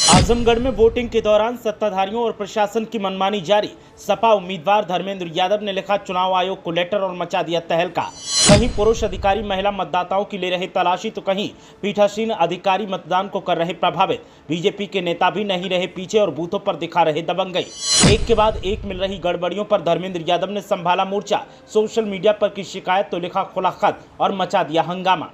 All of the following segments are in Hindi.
आजमगढ़ में वोटिंग के दौरान सत्ताधारियों और प्रशासन की मनमानी जारी। सपा उम्मीदवार धर्मेंद्र यादव ने लिखा चुनाव आयोग को लेटर और मचा दिया तहलका। कहीं पुरुष अधिकारी महिला मतदाताओं की ले रहे तलाशी तो कहीं पीठासीन अधिकारी मतदान को कर रहे प्रभावित। बीजेपी के नेता भी नहीं रहे पीछे और बूथों पर दिखा रहे दबंगई। एक के बाद एक मिल रही गड़बड़ियों पर धर्मेंद्र यादव ने संभाला मोर्चा। सोशल मीडिया पर की शिकायत तो लिखा खुला खत और मचा दिया हंगामा।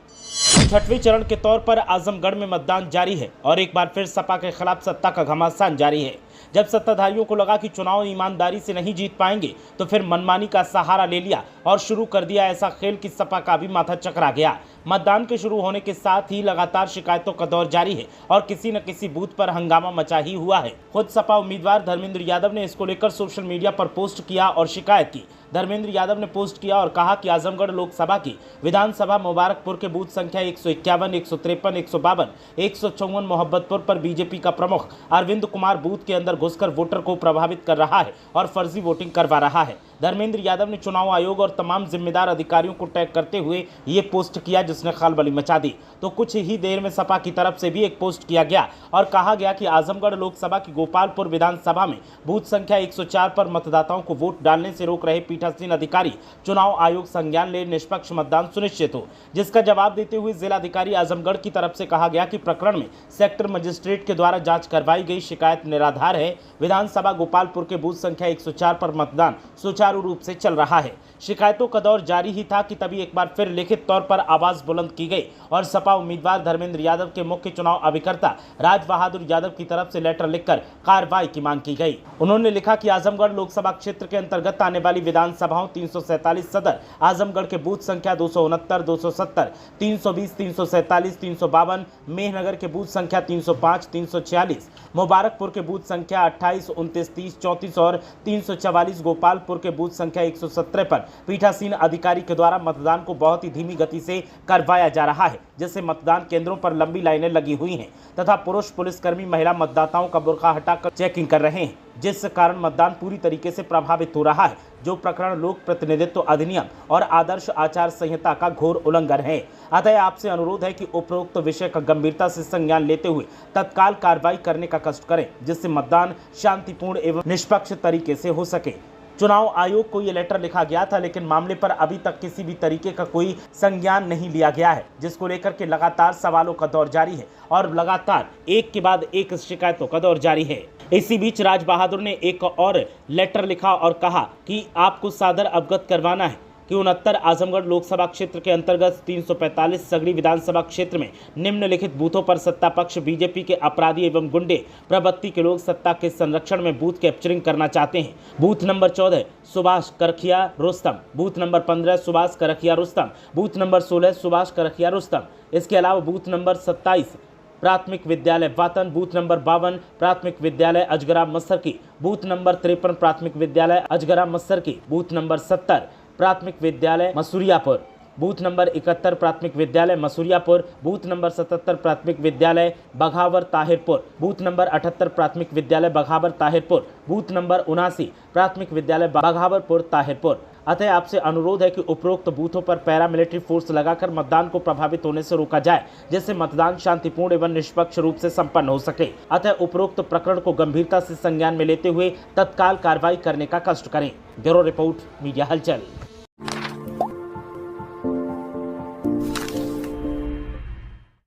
छठवें चरण के तौर पर आजमगढ़ में मतदान जारी है और एक बार फिर सपा के खिलाफ सत्ता का घमासान जारी है। जब सत्ताधारियों को लगा कि चुनाव ईमानदारी से नहीं जीत पाएंगे तो फिर मनमानी का सहारा ले लिया और शुरू कर दिया ऐसा खेल कि सपा का भी माथा चकरा गया। मतदान के शुरू होने के साथ ही लगातार शिकायतों का दौर जारी है और किसी न किसी बूथ पर हंगामा मचा ही हुआ है। खुद सपा उम्मीदवार धर्मेंद्र यादव ने इसको लेकर सोशल मीडिया पर पोस्ट किया और शिकायत की। धर्मेंद्र यादव ने पोस्ट किया और कहा कि आजमगढ़ लोकसभा की विधानसभा मुबारकपुर के बूथ संख्या 151, 153, 152, 154 मोहब्बतपुर पर बीजेपी का प्रमुख अरविंद कुमार बूथ के अंदर घुसकर वोटर को प्रभावित कर रहा है और फर्जी वोटिंग करवा रहा है। धर्मेंद्र यादव ने चुनाव आयोग और तमाम जिम्मेदार अधिकारियों को टैग करते हुए ये पोस्ट किया जिसने खलबली मचा दी। तो कुछ ही देर में सपा की तरफ से भी एक पोस्ट किया गया और कहा गया कि आजमगढ़ लोकसभा की गोपालपुर विधानसभा में बूथ संख्या 104 पर मतदाताओं को वोट डालने से रोक रहे पीठासीन अधिकारी चुनाव आयोग संज्ञान ले निष्पक्ष मतदान सुनिश्चित हो। जिसका जवाब देते हुए जिलाधिकारी आजमगढ़ की तरफ से कहा गया कि प्रकरण में सेक्टर मजिस्ट्रेट के द्वारा जांच करवाई गई शिकायत निराधार है। विधानसभा गोपालपुर के बूथ संख्या 104 पर मतदान सुचारू रूप से चल रहा है। शिकायतों का दौर जारी ही था कि तभी एक बार फिर लिखित तौर पर आवाज बुलंद की गई और सपा उम्मीदवार धर्मेंद्र यादव के मुख्य चुनाव अभिकर्ता राज बहादुर यादव की तरफ से लेटर लिखकर कार्रवाई की मांग की गई। उन्होंने लिखा कि आजमगढ़ लोकसभा क्षेत्र के अंतर्गत आने वाली विधानसभाओं 347 सदर आजमगढ़ के बूथ संख्या 269, 270, 320, 347, 352, मेहनगर के बूथ संख्या 305, 346, मुबारकपुर के बूथ संख्या 28, 29, 30, 34 और 344, गोपालपुर के बूथ संख्या 117 पर पीठासीन अधिकारी के द्वारा मतदान को बहुत ही धीमी गति से करवाया जा रहा है, जिससे मतदान केंद्रों पर लंबी लाइनें लगी हुई हैं तथा पुरुष पुलिसकर्मी महिला मतदाताओं का बुर्का हटाकर चेकिंग कर रहे हैं, जिस कारण मतदान पूरी तरीके से प्रभावित हो रहा है। जो प्रकरण लोक प्रतिनिधित्व अधिनियम और आदर्श आचार संहिता का घोर उल्लंघन है। अतः आपसे अनुरोध है कि उपरोक्त विषय का गंभीरता से संज्ञान लेते हुए तत्काल कार्रवाई करने का कष्ट करें, जिससे मतदान शांतिपूर्ण एवं निष्पक्ष तरीके से हो सके। चुनाव आयोग को ये लेटर लिखा गया था लेकिन मामले पर अभी तक किसी भी तरीके का कोई संज्ञान नहीं लिया गया है, जिसको लेकर के लगातार सवालों का दौर जारी है और लगातार एक के बाद एक शिकायतों का दौर जारी है। इसी बीच राज बहादुर ने एक और लेटर लिखा और कहा कि आपको सादर अवगत करवाना है कि 69 आजमगढ़ लोकसभा क्षेत्र के अंतर्गत 345 सगड़ी विधानसभा क्षेत्र में निम्नलिखित बूथों पर सत्ता पक्ष बीजेपी के अपराधी एवं गुंडे प्रवृत्ति के लोग सत्ता के संरक्षण में बूथ कैप्चरिंग करना चाहते हैं। Booth number 14 Subhash Karkhiya Rustam, booth number 15 Subhash Karkhiya Rustam, booth number 16 Subhash Karkhiya Rustam. इसके अलावा बूथ नंबर 27 प्राथमिक विद्यालय वातन, बूथ नंबर 52 प्राथमिक विद्यालय अजगरा मस्सर की, बूथ नंबर 53 प्राथमिक विद्यालय अजगरा मस्सर की, बूथ नंबर 70 प्राथमिक विद्यालय मसूरियापुर, बूथ नंबर 71 प्राथमिक विद्यालय मसूरियापुर, बूथ नंबर 77 प्राथमिक विद्यालय बघावर ताहिरपुर, बूथ नंबर 78 प्राथमिक विद्यालय बघावर ताहिरपुर, बूथ नंबर 79 प्राथमिक विद्यालय बघावरपुर ताहिरपुर। अतः आपसे अनुरोध है कि उपरोक्त बूथों पर पैरामिलिट्री फोर्स लगाकर मतदान को प्रभावित होने से रोका जाए, जिससे मतदान शांतिपूर्ण एवं निष्पक्ष रूप से संपन्न हो सके। अतः उपरोक्त प्रकरण को गंभीरता से संज्ञान में लेते हुए तत्काल कार्रवाई करने का कष्ट करें। ब्यूरो रिपोर्ट, मीडिया हलचल।